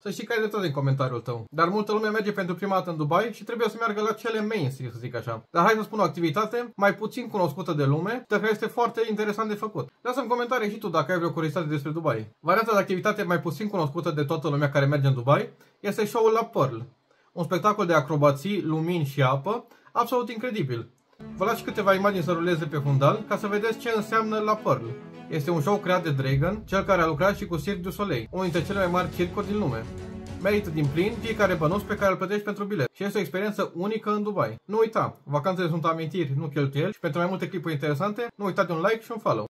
Să știi că ai dreptate în comentariul tău. Dar multă lume merge pentru prima dată în Dubai și trebuie să meargă la cele mainstream, să zic așa. Dar hai să spun o activitate mai puțin cunoscută de lume, dar care este foarte interesant de făcut. Lasă în comentarii și tu dacă ai vreo curiozitate despre Dubai. Varianta de activitate mai puțin cunoscută de toată lumea care merge în Dubai este show-ul la Pearl. Un spectacol de acrobații, lumini și apă, absolut incredibil. Vă las și câteva imagini să ruleze pe fundal ca să vedeți ce înseamnă la Pearl. Este un show creat de Dragon, cel care a lucrat și cu Cirque du Soleil, unul dintre cele mai mari circuri din lume. Merită din plin fiecare bănuț pe care îl plătești pentru bilet și este o experiență unică în Dubai. Nu uita, vacanțele sunt amintiri, nu cheltuieli și pentru mai multe clipuri interesante, nu uitați un like și un follow.